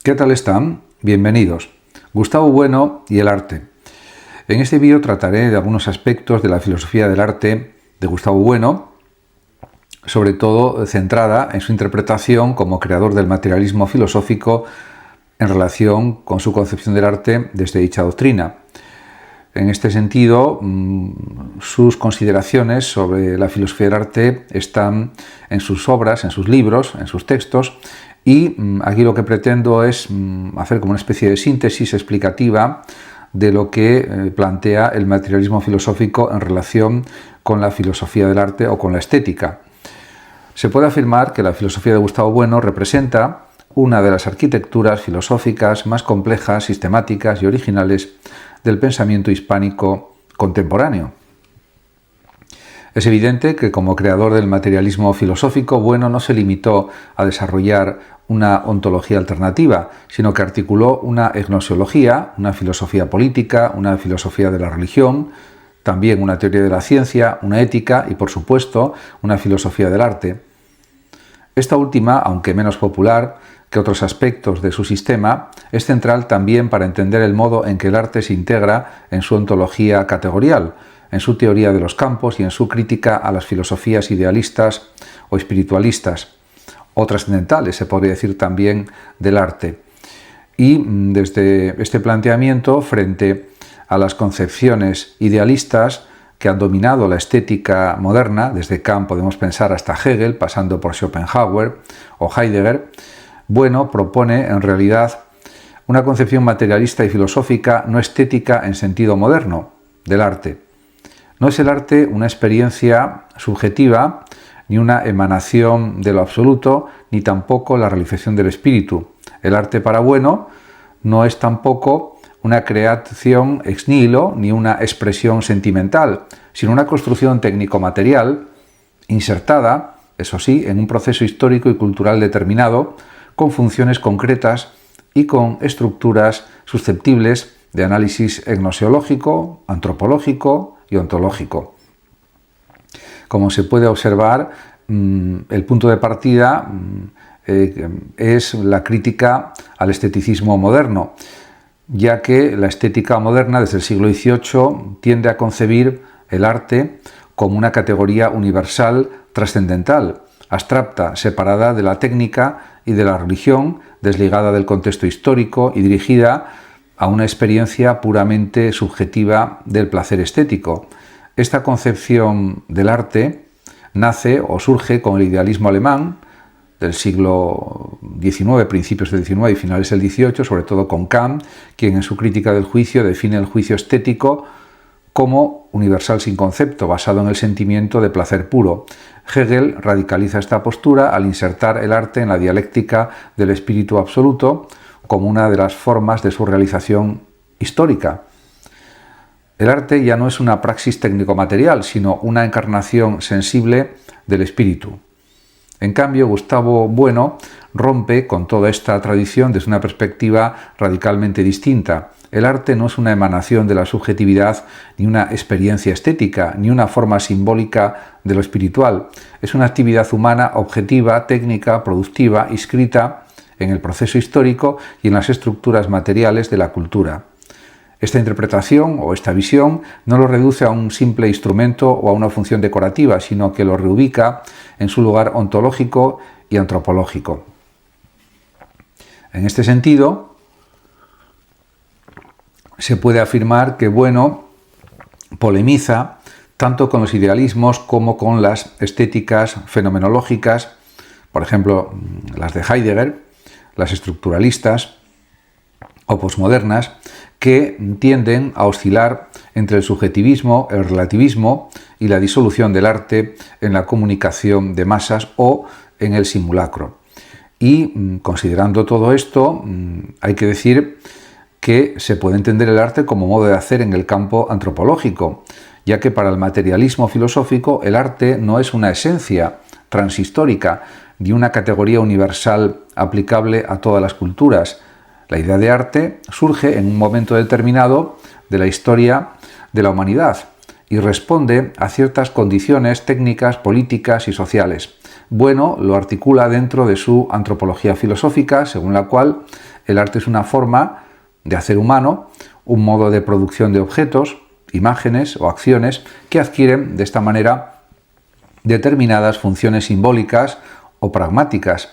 ¿Qué tal están? Bienvenidos. Gustavo Bueno y el arte. En este vídeo trataré de algunos aspectos de la filosofía del arte de Gustavo Bueno, sobre todo centrada en su interpretación como creador del materialismo filosófico en relación con su concepción del arte desde dicha doctrina. En este sentido, sus consideraciones sobre la filosofía del arte están en sus obras, en sus libros, en sus textos, y aquí lo que pretendo es hacer como una especie de síntesis explicativa de lo que plantea el materialismo filosófico en relación con la filosofía del arte o con la estética. Se puede afirmar que la filosofía de Gustavo Bueno representa una de las arquitecturas filosóficas más complejas, sistemáticas y originales del pensamiento hispánico contemporáneo. Es evidente que como creador del materialismo filosófico, Bueno no se limitó a desarrollar una ontología alternativa, sino que articuló una gnosiología, una filosofía política, una filosofía de la religión, también una teoría de la ciencia, una ética y, por supuesto, una filosofía del arte. Esta última, aunque menos popular que otros aspectos de su sistema, es central también para entender el modo en que el arte se integra en su ontología categorial, en su teoría de los campos y en su crítica a las filosofías idealistas o espiritualistas, o trascendentales, se podría decir también, del arte. Y desde este planteamiento, frente a las concepciones idealistas que han dominado la estética moderna, desde Kant podemos pensar hasta Hegel, pasando por Schopenhauer o Heidegger, Bueno propone en realidad una concepción materialista y filosófica no estética en sentido moderno del arte. No es el arte una experiencia subjetiva, ni una emanación de lo absoluto, ni tampoco la realización del espíritu. El arte para Bueno no es tampoco una creación ex nihilo, ni una expresión sentimental, sino una construcción técnico-material insertada, eso sí, en un proceso histórico y cultural determinado, con funciones concretas y con estructuras susceptibles de análisis gnosiológico, antropológico y ontológico. Como se puede observar, el punto de partida es la crítica al esteticismo moderno, ya que la estética moderna desde el siglo XVIII tiende a concebir el arte como una categoría universal trascendental, abstracta, separada de la técnica y de la religión, desligada del contexto histórico y dirigida a una experiencia puramente subjetiva del placer estético. Esta concepción del arte nace o surge con el idealismo alemán del siglo XIX, principios del XIX y finales del XVIII, sobre todo con Kant, quien en su crítica del juicio define el juicio estético como universal sin concepto, basado en el sentimiento de placer puro. Hegel radicaliza esta postura al insertar el arte en la dialéctica del espíritu absoluto como una de las formas de su realización histórica. El arte ya no es una praxis técnico-material, sino una encarnación sensible del espíritu. En cambio, Gustavo Bueno rompe con toda esta tradición desde una perspectiva radicalmente distinta. El arte no es una emanación de la subjetividad, ni una experiencia estética, ni una forma simbólica de lo espiritual. Es una actividad humana objetiva, técnica, productiva, inscrita en el proceso histórico y en las estructuras materiales de la cultura. Esta interpretación o esta visión no lo reduce a un simple instrumento o a una función decorativa, sino que lo reubica en su lugar ontológico y antropológico. En este sentido, se puede afirmar que Bueno polemiza tanto con los idealismos como con las estéticas fenomenológicas, por ejemplo, las de Heidegger, las estructuralistas o posmodernas, que tienden a oscilar entre el subjetivismo, el relativismo y la disolución del arte en la comunicación de masas o en el simulacro. Y considerando todo esto, hay que decir que se puede entender el arte como modo de hacer en el campo antropológico, ya que para el materialismo filosófico el arte no es una esencia transhistórica ni una categoría universal aplicable a todas las culturas. La idea de arte surge en un momento determinado de la historia de la humanidad y responde a ciertas condiciones técnicas, políticas y sociales. Bueno lo articula dentro de su antropología filosófica, según la cual El arte es una forma de hacer humano, un modo de producción de objetos, imágenes o acciones que adquieren de esta manera determinadas funciones simbólicas o pragmáticas.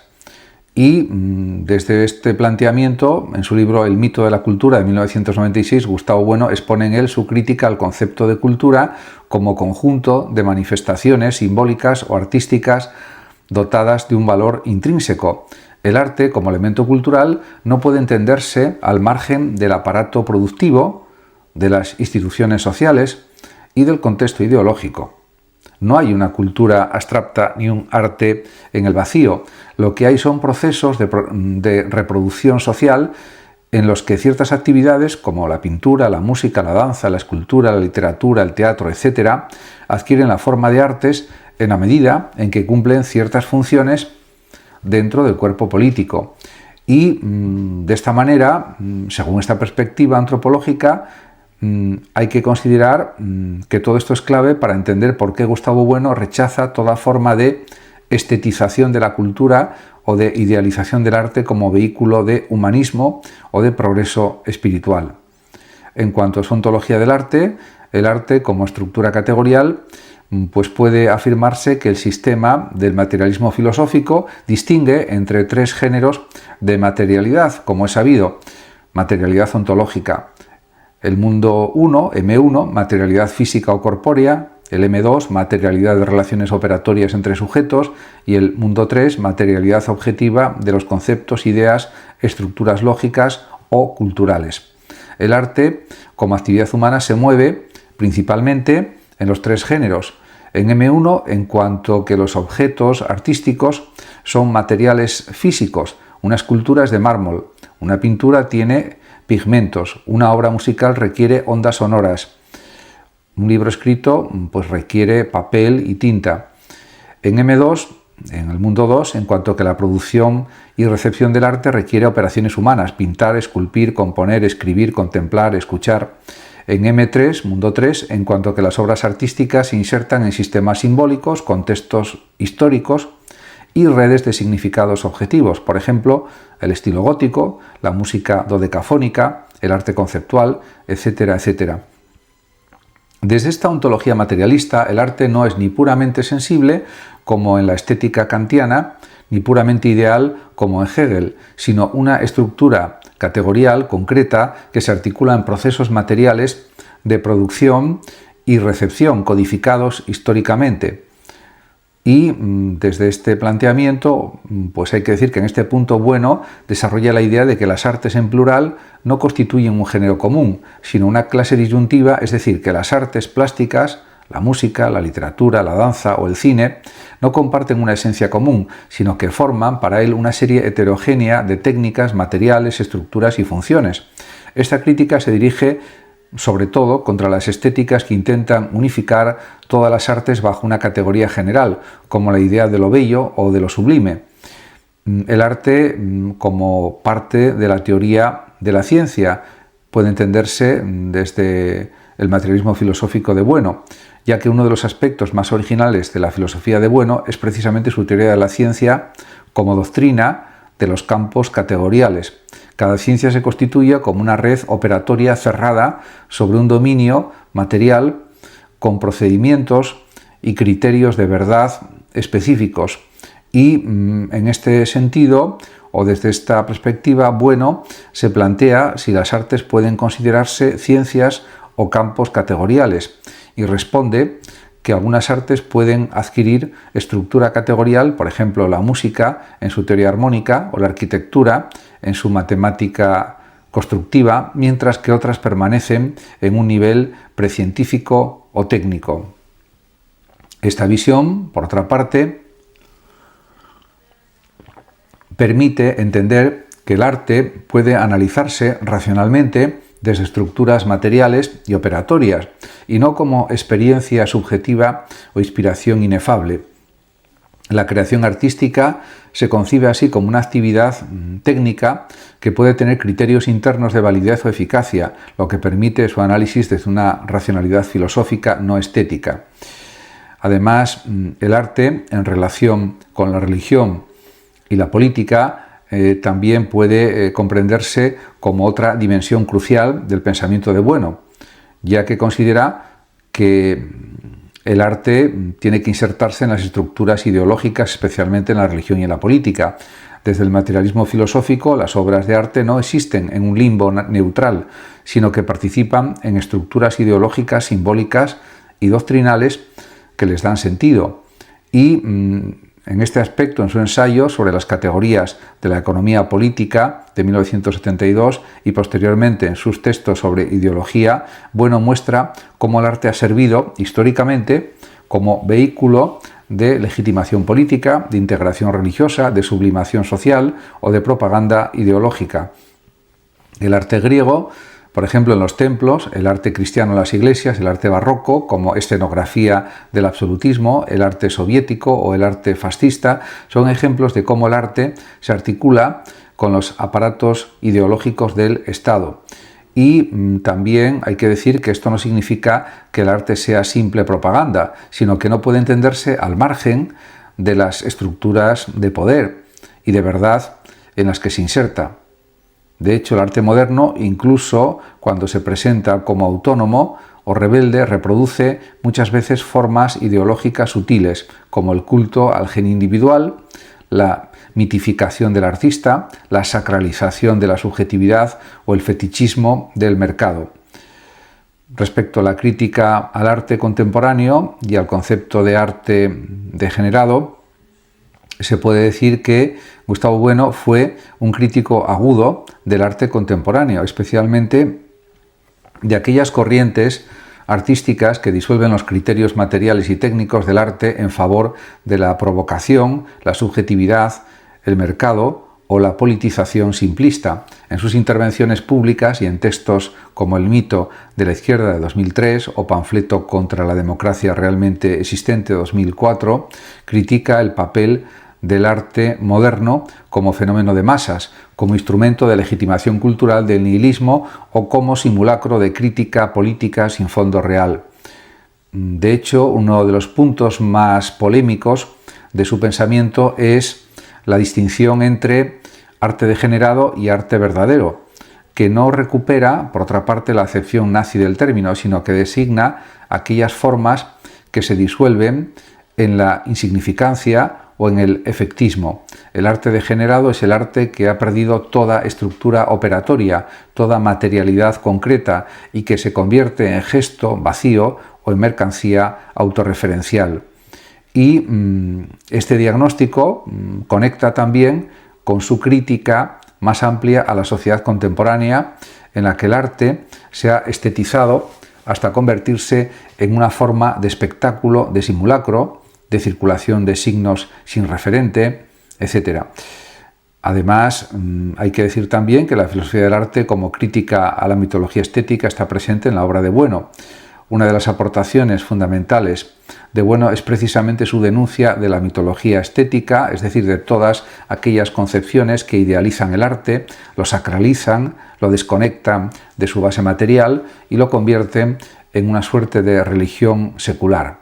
Y desde este planteamiento, en su libro El mito de la cultura de 1996, Gustavo Bueno expone en él su crítica al concepto de cultura como conjunto de manifestaciones simbólicas o artísticas dotadas de un valor intrínseco. El arte, como elemento cultural, no puede entenderse al margen del aparato productivo, de las instituciones sociales y del contexto ideológico. No hay una cultura abstracta ni un arte en el vacío. Lo que hay son procesos de reproducción social en los que ciertas actividades como la pintura, la música, la danza, la escultura, la literatura, el teatro, etc., adquieren la forma de artes en la medida en que cumplen ciertas funciones dentro del cuerpo político. Y de esta manera, según esta perspectiva antropológica, hay que considerar que todo esto es clave para entender por qué Gustavo Bueno rechaza toda forma de estetización de la cultura o de idealización del arte como vehículo de humanismo o de progreso espiritual. En cuanto a su ontología del arte, el arte como estructura categorial, pues puede afirmarse que el sistema del materialismo filosófico distingue entre tres géneros de materialidad, como es sabido: materialidad ontológica, el mundo 1, M1, materialidad física o corpórea, el M2, materialidad de relaciones operatorias entre sujetos, y el mundo 3, materialidad objetiva de los conceptos, ideas, estructuras lógicas o culturales. El arte, como actividad humana, se mueve principalmente en los tres géneros. En M1, en cuanto que los objetos artísticos son materiales físicos, una escultura es de mármol, una pintura tiene pigmentos, una obra musical requiere ondas sonoras, un libro escrito pues requiere papel y tinta. En M2, en el mundo 2, en cuanto que la producción y recepción del arte requiere operaciones humanas: pintar, esculpir, componer, escribir, contemplar, escuchar. En M3, mundo 3, en cuanto que las obras artísticas se insertan en sistemas simbólicos, contextos históricos y redes de significados objetivos, por ejemplo, el estilo gótico, la música dodecafónica, el arte conceptual, etcétera, etcétera. Desde esta ontología materialista, el arte no es ni puramente sensible, como en la estética kantiana, ni puramente ideal, como en Hegel, sino una estructura categorial, concreta, que se articula en procesos materiales de producción y recepción, codificados históricamente. Y desde este planteamiento, pues hay que decir que en este punto Bueno desarrolla la idea de que las artes en plural no constituyen un género común, sino una clase disyuntiva, es decir, que las artes plásticas, la música, la literatura, la danza o el cine, no comparten una esencia común, sino que forman para él una serie heterogénea de técnicas, materiales, estructuras y funciones. Esta crítica se dirige sobre todo contra las estéticas que intentan unificar todas las artes bajo una categoría general, como la idea de lo bello o de lo sublime. El arte, como parte de la teoría de la ciencia, puede entenderse desde el materialismo filosófico de Bueno, ya que uno de los aspectos más originales de la filosofía de Bueno es precisamente su teoría de la ciencia como doctrina de los campos categoriales. Cada ciencia se constituye como una red operatoria cerrada sobre un dominio material con procedimientos y criterios de verdad específicos. Y en este sentido, o desde esta perspectiva, Bueno se plantea si las artes pueden considerarse ciencias o campos categoriales, y responde que algunas artes pueden adquirir estructura categorial, por ejemplo la música en su teoría armónica o la arquitectura en su matemática constructiva, mientras que otras permanecen en un nivel precientífico o técnico. Esta visión, por otra parte, permite entender que el arte puede analizarse racionalmente desde estructuras materiales y operatorias, y no como experiencia subjetiva o inspiración inefable. La creación artística se concibe así como una actividad técnica que puede tener criterios internos de validez o eficacia, lo que permite su análisis desde una racionalidad filosófica no estética. Además, el arte, en relación con la religión y la política, también puede comprenderse como otra dimensión crucial del pensamiento de Bueno, ya que considera que el arte tiene que insertarse en las estructuras ideológicas, especialmente en la religión y en la política. Desde el materialismo filosófico, las obras de arte no existen en un limbo neutral, sino que participan en estructuras ideológicas, simbólicas y doctrinales que les dan sentido. Y en este aspecto, en su ensayo sobre las categorías de la economía política de 1972 y posteriormente en sus textos sobre ideología, Bueno muestra cómo el arte ha servido históricamente como vehículo de legitimación política, de integración religiosa, de sublimación social o de propaganda ideológica. El arte griego, por ejemplo, en los templos, el arte cristiano en las iglesias, el arte barroco como escenografía del absolutismo, el arte soviético o el arte fascista, son ejemplos de cómo el arte se articula con los aparatos ideológicos del Estado. Y también hay que decir que esto no significa que el arte sea simple propaganda, sino que no puede entenderse al margen de las estructuras de poder y de verdad en las que se inserta. De hecho, el arte moderno, incluso cuando se presenta como autónomo o rebelde, reproduce muchas veces formas ideológicas sutiles, como el culto al gen individual, la mitificación del artista, la sacralización de la subjetividad o el fetichismo del mercado. Respecto a la crítica al arte contemporáneo y al concepto de arte degenerado, se puede decir que Gustavo Bueno fue un crítico agudo del arte contemporáneo, especialmente de aquellas corrientes artísticas que disuelven los criterios materiales y técnicos del arte en favor de la provocación, la subjetividad, el mercado o la politización simplista. En sus intervenciones públicas y en textos como El mito de la izquierda de 2003 o Panfleto contra la democracia realmente existente de 2004, critica el papel del arte moderno como fenómeno de masas, como instrumento de legitimación cultural del nihilismo o como simulacro de crítica política sin fondo real. De hecho, uno de los puntos más polémicos de su pensamiento es la distinción entre arte degenerado y arte verdadero, que no recupera, por otra parte, la acepción nazi del término, sino que designa aquellas formas que se disuelven en la insignificancia o en el efectismo. El arte degenerado es el arte que ha perdido toda estructura operatoria, toda materialidad concreta y que se convierte en gesto vacío o en mercancía autorreferencial. Y este diagnóstico conecta también con su crítica más amplia a la sociedad contemporánea, en la que el arte se ha estetizado hasta convertirse en una forma de espectáculo, de simulacro, de circulación de signos sin referente, etc. Además, hay que decir también que la filosofía del arte como crítica a la mitología estética está presente en la obra de Bueno. Una de las aportaciones fundamentales de Bueno es precisamente su denuncia de la mitología estética, es decir, de todas aquellas concepciones que idealizan el arte, lo sacralizan, lo desconectan de su base material y lo convierten en una suerte de religión secular.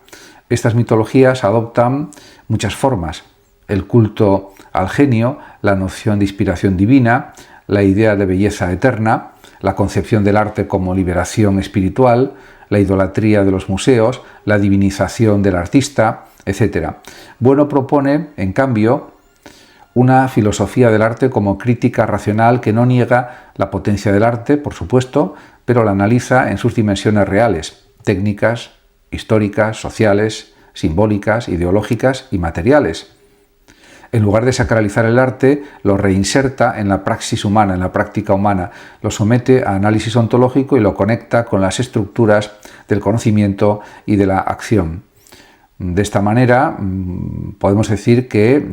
Estas mitologías adoptan muchas formas: el culto al genio, la noción de inspiración divina, la idea de belleza eterna, la concepción del arte como liberación espiritual, la idolatría de los museos, la divinización del artista, etc. Bueno propone, en cambio, una filosofía del arte como crítica racional que no niega la potencia del arte, por supuesto, pero la analiza en sus dimensiones reales, técnicas, históricas, sociales, simbólicas, ideológicas y materiales. En lugar de sacralizar el arte, lo reinserta en la praxis humana, en la práctica humana, lo somete a análisis ontológico y lo conecta con las estructuras del conocimiento y de la acción. De esta manera, podemos decir que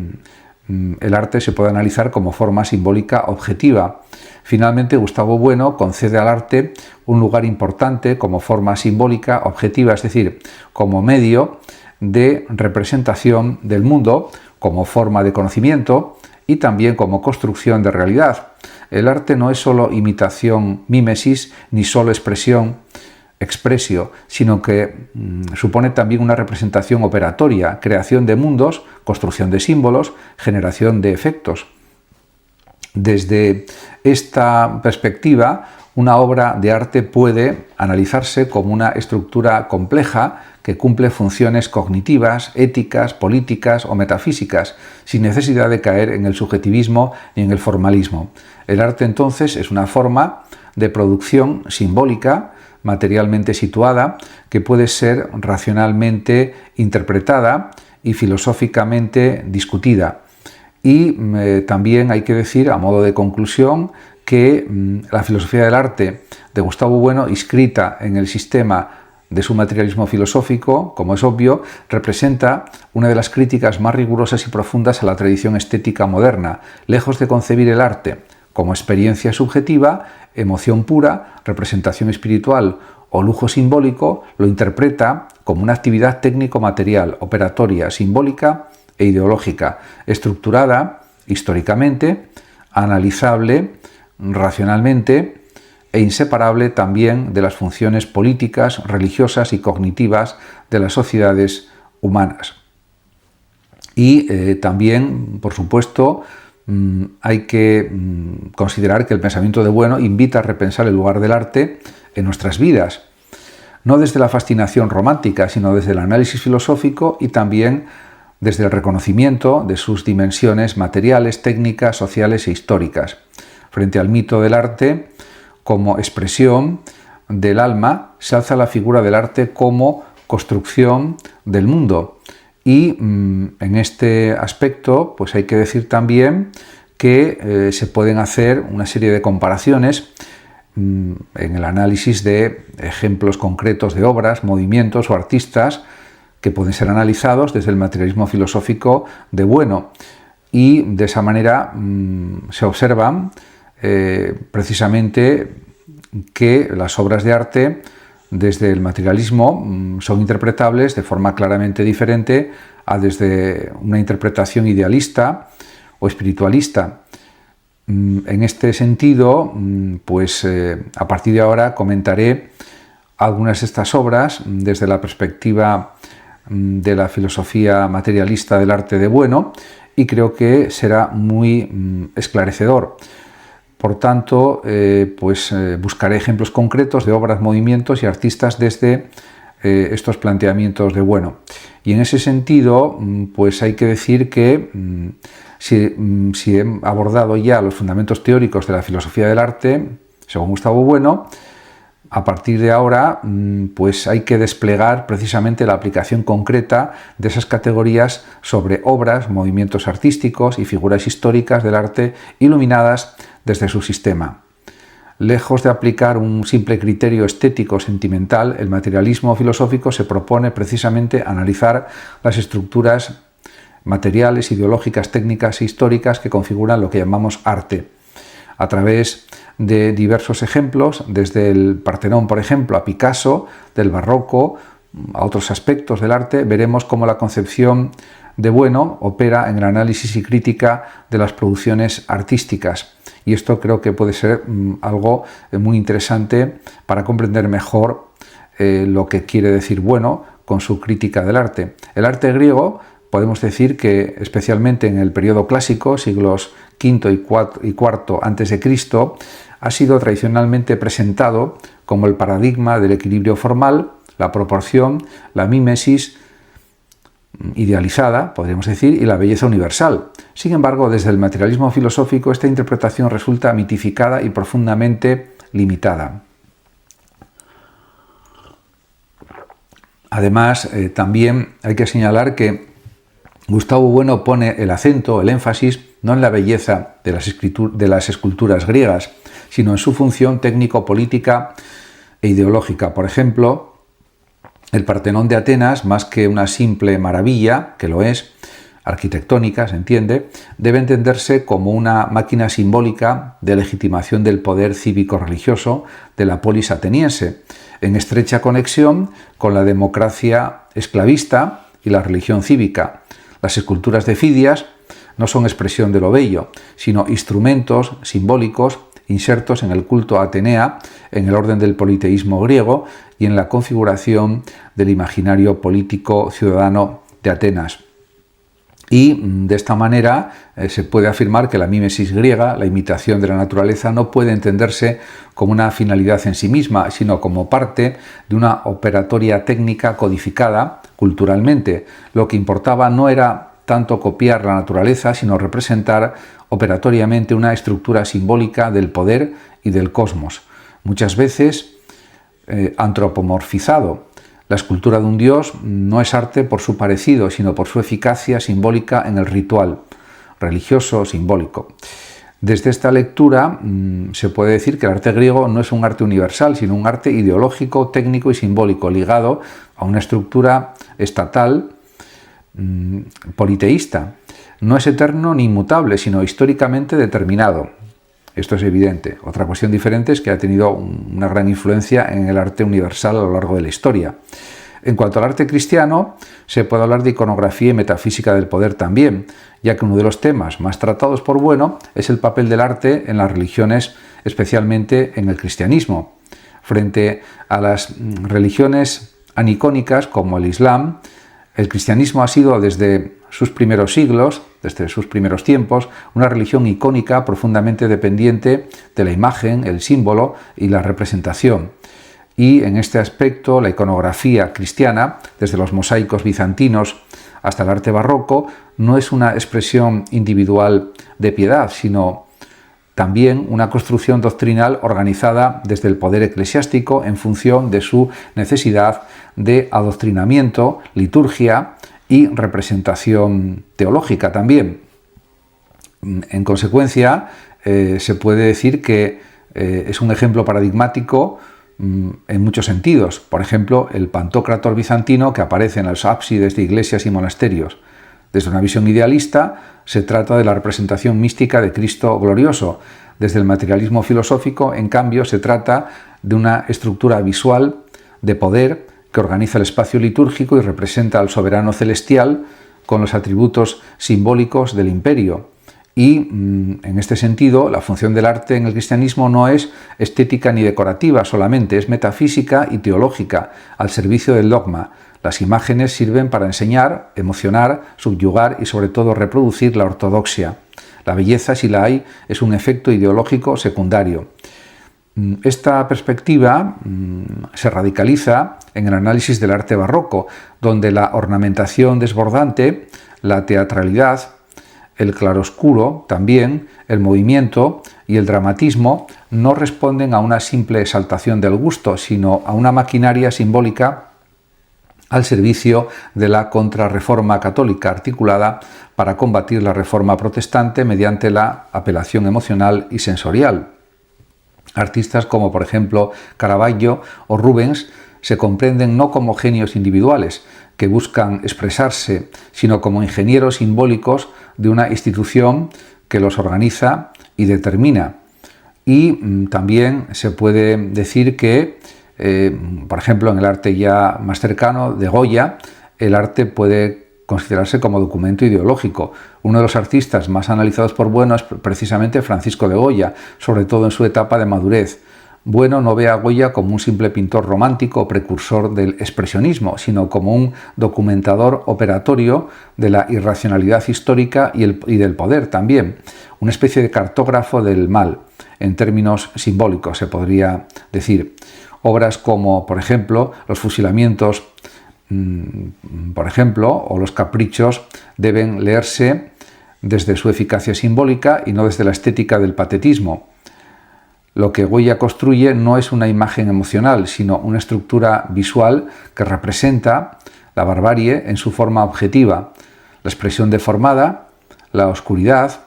el arte se puede analizar como forma simbólica objetiva. Finalmente, Gustavo Bueno concede al arte un lugar importante como forma simbólica objetiva, es decir, como medio de representación del mundo, como forma de conocimiento y también como construcción de realidad. El arte no es solo imitación, mímesis, ni solo expresio, sino que supone también una representación operatoria, creación de mundos, construcción de símbolos, generación de efectos. Desde esta perspectiva, una obra de arte puede analizarse como una estructura compleja que cumple funciones cognitivas, éticas, políticas o metafísicas, sin necesidad de caer en el subjetivismo ni en el formalismo. El arte, entonces, es una forma de producción simbólica, materialmente situada, que puede ser racionalmente interpretada y filosóficamente discutida. Y también hay que decir, a modo de conclusión, que la filosofía del arte de Gustavo Bueno, inscrita en el sistema de su materialismo filosófico, como es obvio, representa una de las críticas más rigurosas y profundas a la tradición estética moderna, lejos de concebir el arte como experiencia subjetiva, emoción pura, representación espiritual o lujo simbólico, lo interpreta como una actividad técnico-material, operatoria, simbólica e ideológica, estructurada históricamente, analizable racionalmente e inseparable también de las funciones políticas, religiosas y cognitivas de las sociedades humanas. Y también, por supuesto, hay que considerar que el pensamiento de Bueno invita a repensar el lugar del arte en nuestras vidas, no desde la fascinación romántica, sino desde el análisis filosófico y también desde el reconocimiento de sus dimensiones materiales, técnicas, sociales e históricas. Frente al mito del arte como expresión del alma, se alza la figura del arte como construcción del mundo. Y en este aspecto, pues hay que decir también que se pueden hacer una serie de comparaciones en el análisis de ejemplos concretos de obras, movimientos o artistas que pueden ser analizados desde el materialismo filosófico de Bueno. Y de esa manera se observan precisamente que las obras de arte desde el materialismo son interpretables de forma claramente diferente a desde una interpretación idealista o espiritualista. En este sentido, pues a partir de ahora comentaré algunas de estas obras desde la perspectiva de la filosofía materialista del arte de Bueno, y creo que será muy esclarecedor. Por tanto, buscaré ejemplos concretos de obras, movimientos y artistas desde estos planteamientos de Bueno. Y en ese sentido, pues hay que decir que si he abordado ya los fundamentos teóricos de la filosofía del arte, según Gustavo Bueno, a partir de ahora, pues hay que desplegar precisamente la aplicación concreta de esas categorías sobre obras, movimientos artísticos y figuras históricas del arte iluminadas desde su sistema. Lejos de aplicar un simple criterio estético sentimental, el materialismo filosófico se propone precisamente analizar las estructuras materiales, ideológicas, técnicas e históricas que configuran lo que llamamos arte. A través de diversos ejemplos, desde el Partenón, por ejemplo, a Picasso, del barroco, a otros aspectos del arte, veremos cómo la concepción de Bueno opera en el análisis y crítica de las producciones artísticas. Y esto creo que puede ser algo muy interesante para comprender mejor lo que quiere decir Bueno con su crítica del arte. El arte griego, podemos decir que especialmente en el periodo clásico, siglos V y IV a.C., ha sido tradicionalmente presentado como el paradigma del equilibrio formal, la proporción, la mímesis idealizada, podríamos decir, y la belleza universal. Sin embargo, desde el materialismo filosófico, esta interpretación resulta mitificada y profundamente limitada. Además, también hay que señalar que Gustavo Bueno pone el acento, el énfasis, no en la belleza de las esculturas griegas, sino en su función técnico-política e ideológica. Por ejemplo, el Partenón de Atenas, más que una simple maravilla, que lo es, arquitectónica, se entiende, debe entenderse como una máquina simbólica de legitimación del poder cívico-religioso de la polis ateniense, en estrecha conexión con la democracia esclavista y la religión cívica. Las esculturas de Fidias no son expresión de lo bello, sino instrumentos simbólicos insertos en el culto a Atenea, en el orden del politeísmo griego y en la configuración del imaginario político ciudadano de Atenas. Y de esta manera se puede afirmar que la mímesis griega, la imitación de la naturaleza, no puede entenderse como una finalidad en sí misma, sino como parte de una operatoria técnica codificada culturalmente. Lo que importaba no era tanto copiar la naturaleza, sino representar operatoriamente una estructura simbólica del poder y del cosmos, muchas veces antropomorfizado. La escultura de un dios no es arte por su parecido, sino por su eficacia simbólica en el ritual religioso simbólico. Desde esta lectura se puede decir que el arte griego no es un arte universal, sino un arte ideológico, técnico y simbólico, ligado a una estructura estatal politeísta. No es eterno ni inmutable, sino históricamente determinado. Esto es evidente. Otra cuestión diferente es que ha tenido una gran influencia en el arte universal a lo largo de la historia. En cuanto al arte cristiano, se puede hablar de iconografía y metafísica del poder también, ya que uno de los temas más tratados por Bueno es el papel del arte en las religiones, especialmente en el cristianismo. Frente a las religiones anicónicas como el Islam, el cristianismo ha sido desde sus primeros siglos, desde sus primeros tiempos, una religión icónica profundamente dependiente de la imagen, el símbolo y la representación. Y en este aspecto, la iconografía cristiana, desde los mosaicos bizantinos hasta el arte barroco, no es una expresión individual de piedad, sino también una construcción doctrinal organizada desde el poder eclesiástico en función de su necesidad de adoctrinamiento, liturgia y representación teológica también. En consecuencia, se puede decir que es un ejemplo paradigmático en muchos sentidos. Por ejemplo, el Pantocrátor bizantino que aparece en los ábsides de iglesias y monasterios. Desde una visión idealista, se trata de la representación mística de Cristo glorioso. Desde el materialismo filosófico, en cambio, se trata de una estructura visual de poder que organiza el espacio litúrgico y representa al soberano celestial con los atributos simbólicos del imperio. Y, en este sentido, la función del arte en el cristianismo no es estética ni decorativa solamente, es metafísica y teológica, al servicio del dogma. Las imágenes sirven para enseñar, emocionar, subyugar y sobre todo reproducir la ortodoxia. La belleza, si la hay, es un efecto ideológico secundario. Esta perspectiva se radicaliza en el análisis del arte barroco, donde la ornamentación desbordante, la teatralidad, el claroscuro también, el movimiento y el dramatismo no responden a una simple exaltación del gusto, sino a una maquinaria simbólica al servicio de la contrarreforma católica articulada para combatir la reforma protestante mediante la apelación emocional y sensorial. Artistas como, por ejemplo, Caravaggio o Rubens se comprenden no como genios individuales que buscan expresarse, sino como ingenieros simbólicos de una institución que los organiza y determina. Y también se puede decir que, por ejemplo, en el arte ya más cercano de Goya, el arte puede considerarse como documento ideológico. Uno de los artistas más analizados por Bueno es precisamente Francisco de Goya, sobre todo en su etapa de madurez. Bueno no ve a Goya como un simple pintor romántico o precursor del expresionismo, sino como un documentador operatorio de la irracionalidad histórica y del poder también, una especie de cartógrafo del mal, en términos simbólicos se podría decir. Obras como, por ejemplo, los fusilamientos, o los caprichos deben leerse desde su eficacia simbólica y no desde la estética del patetismo. Lo que Goya construye no es una imagen emocional, sino una estructura visual que representa la barbarie en su forma objetiva, la expresión deformada, la oscuridad,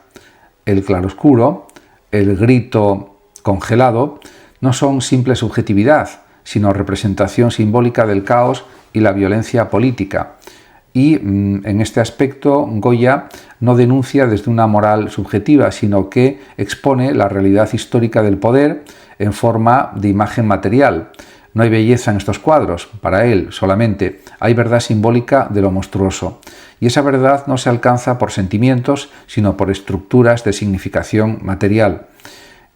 el claroscuro, el grito congelado, no son simple subjetividad, sino representación simbólica del caos y la violencia política. Y en este aspecto Goya no denuncia desde una moral subjetiva, sino que expone la realidad histórica del poder en forma de imagen material. No hay belleza en estos cuadros, para él solamente hay verdad simbólica de lo monstruoso. Y esa verdad no se alcanza por sentimientos, sino por estructuras de significación material.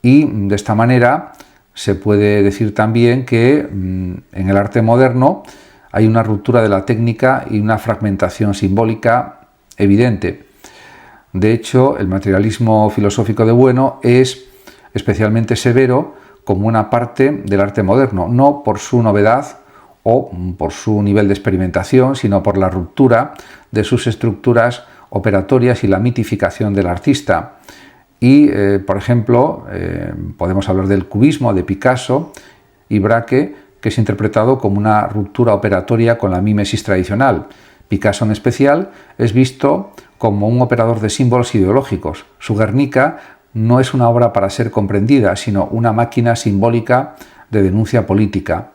Y de esta manera se puede decir también que en el arte moderno hay una ruptura de la técnica y una fragmentación simbólica evidente. De hecho, el materialismo filosófico de Bueno es especialmente severo como una parte del arte moderno, no por su novedad o por su nivel de experimentación, sino por la ruptura de sus estructuras operatorias y la mitificación del artista. Y, por ejemplo, podemos hablar del cubismo de Picasso y Braque, que es interpretado como una ruptura operatoria con la mímesis tradicional. Picasso, en especial, es visto como un operador de símbolos ideológicos. Su Guernica no es una obra para ser comprendida, sino una máquina simbólica de denuncia política.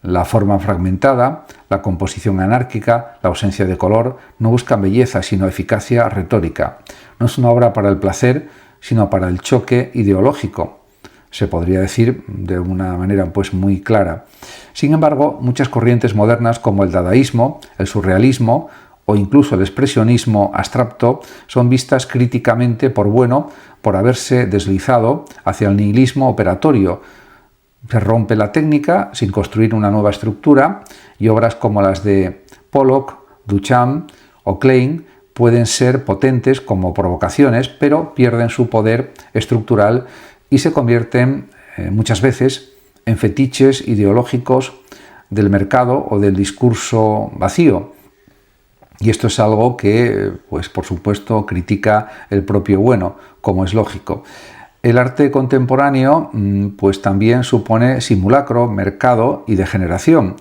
La forma fragmentada, la composición anárquica, la ausencia de color no buscan belleza, sino eficacia retórica. No es una obra para el placer, sino para el choque ideológico. Se podría decir de una manera muy clara. Sin embargo, muchas corrientes modernas como el dadaísmo, el surrealismo o incluso el expresionismo abstracto son vistas críticamente por Bueno por haberse deslizado hacia el nihilismo operatorio. Se rompe la técnica sin construir una nueva estructura y obras como las de Pollock, Duchamp o Klein pueden ser potentes como provocaciones, pero pierden su poder estructural y se convierten muchas veces en fetiches ideológicos del mercado o del discurso vacío. Y esto es algo que, por supuesto, critica el propio Bueno, como es lógico. El arte contemporáneo, también supone simulacro, mercado y degeneración.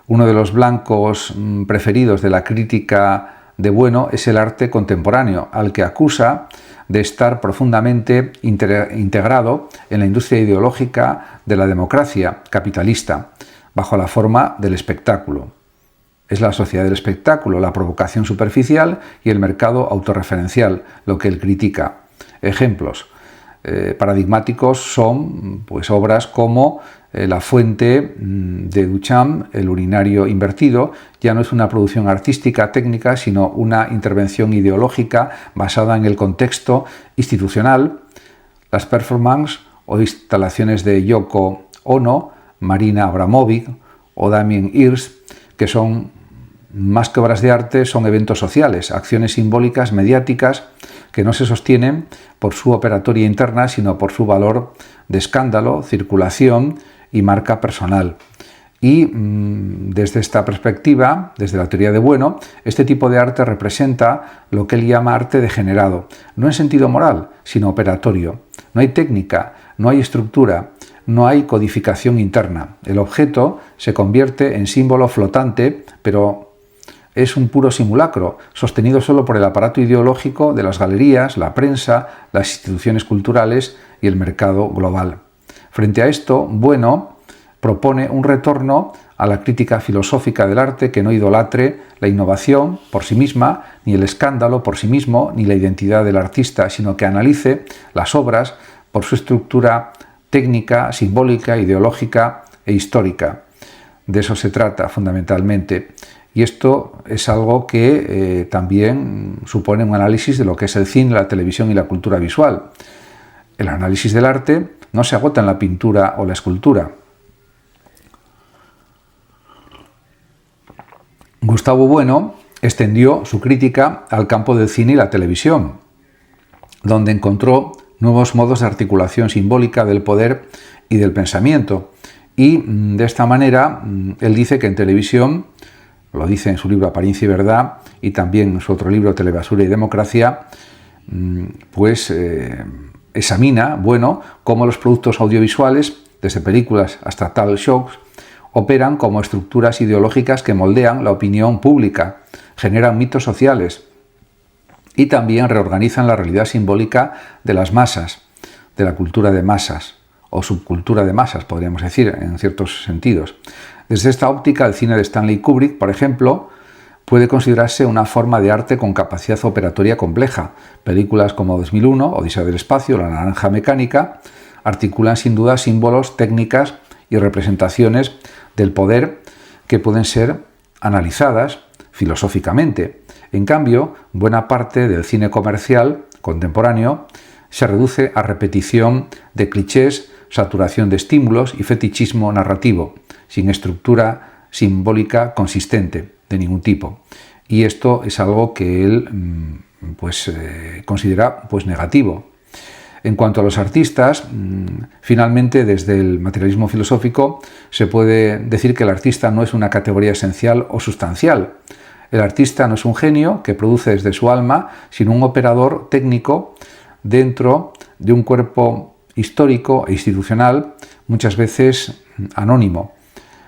Uno de los blancos preferidos de la crítica de Bueno es el arte contemporáneo, al que acusa de estar profundamente integrado en la industria ideológica de la democracia capitalista, bajo la forma del espectáculo. Es la sociedad del espectáculo, la provocación superficial y el mercado autorreferencial, lo que él critica. Ejemplos paradigmáticos son obras como La fuente de Duchamp, El urinario invertido. Ya no es una producción artística técnica, sino una intervención ideológica basada en el contexto institucional. Las performances o instalaciones de Yoko Ono, Marina Abramovic o Damien Hirst, que son más que obras de arte, son eventos sociales, acciones simbólicas, mediáticas, que no se sostienen por su operatoria interna, sino por su valor de escándalo, circulación y marca personal. Y desde esta perspectiva, desde la teoría de Bueno, este tipo de arte representa lo que él llama arte degenerado, no en sentido moral, sino operatorio. No hay técnica, no hay estructura, no hay codificación interna. El objeto se convierte en símbolo flotante, pero es un puro simulacro, sostenido solo por el aparato ideológico de las galerías, la prensa, las instituciones culturales y el mercado global. Frente a esto, Bueno propone un retorno a la crítica filosófica del arte que no idolatre la innovación por sí misma, ni el escándalo por sí mismo, ni la identidad del artista, sino que analice las obras por su estructura técnica, simbólica, ideológica e histórica. De eso se trata fundamentalmente. Y esto es algo que también supone un análisis de lo que es el cine, la televisión y la cultura visual. El análisis del arte no se agota en la pintura o la escultura. Gustavo Bueno extendió su crítica al campo del cine y la televisión, donde encontró nuevos modos de articulación simbólica del poder y del pensamiento. Y de esta manera, él dice que en televisión, lo dice en su libro Apariencia y Verdad y también en su otro libro Telebasura y Democracia, examina, Bueno, cómo los productos audiovisuales, desde películas hasta talk shows, operan como estructuras ideológicas que moldean la opinión pública, generan mitos sociales y también reorganizan la realidad simbólica de las masas, de la cultura de masas o subcultura de masas, podríamos decir, en ciertos sentidos. Desde esta óptica, el cine de Stanley Kubrick, por ejemplo, puede considerarse una forma de arte con capacidad operatoria compleja. Películas como 2001, Odisea del espacio, La naranja mecánica, articulan sin duda símbolos, técnicas y representaciones del poder que pueden ser analizadas filosóficamente. En cambio, buena parte del cine comercial contemporáneo se reduce a repetición de clichés, saturación de estímulos y fetichismo narrativo, sin estructura simbólica consistente de ningún tipo. y esto es algo que él considera negativo. En cuanto a los artistas, finalmente desde el materialismo filosófico se puede decir que el artista no es una categoría esencial o sustancial. El artista no es un genio que produce desde su alma, sino un operador técnico dentro de un cuerpo histórico e institucional, muchas veces anónimo.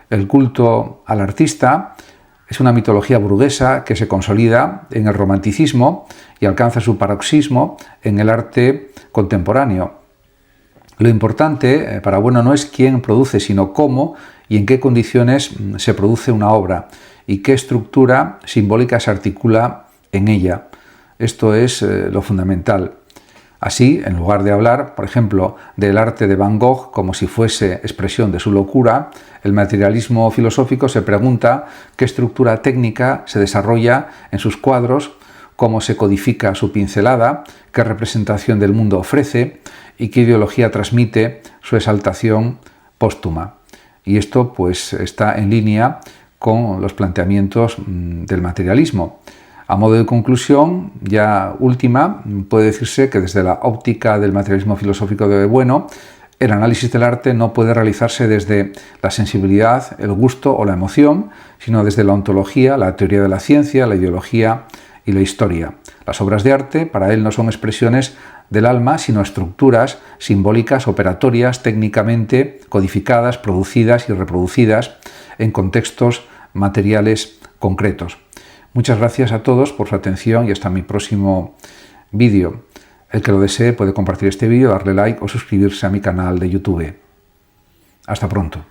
El culto al artista es una mitología burguesa que se consolida en el romanticismo y alcanza su paroxismo en el arte contemporáneo. Lo importante para Bueno no es quién produce, sino cómo y en qué condiciones se produce una obra y qué estructura simbólica se articula en ella. Esto es lo fundamental. Así, en lugar de hablar, por ejemplo, del arte de Van Gogh como si fuese expresión de su locura, el materialismo filosófico se pregunta qué estructura técnica se desarrolla en sus cuadros, cómo se codifica su pincelada, qué representación del mundo ofrece y qué ideología transmite su exaltación póstuma. Y esto está en línea con los planteamientos del materialismo. A modo de conclusión, ya última, puede decirse que desde la óptica del materialismo filosófico de Bueno, el análisis del arte no puede realizarse desde la sensibilidad, el gusto o la emoción, sino desde la ontología, la teoría de la ciencia, la ideología y la historia. Las obras de arte para él no son expresiones del alma, sino estructuras simbólicas, operatorias, técnicamente codificadas, producidas y reproducidas en contextos materiales concretos. Muchas gracias a todos por su atención y hasta mi próximo vídeo. El que lo desee puede compartir este vídeo, darle like o suscribirse a mi canal de YouTube. Hasta pronto.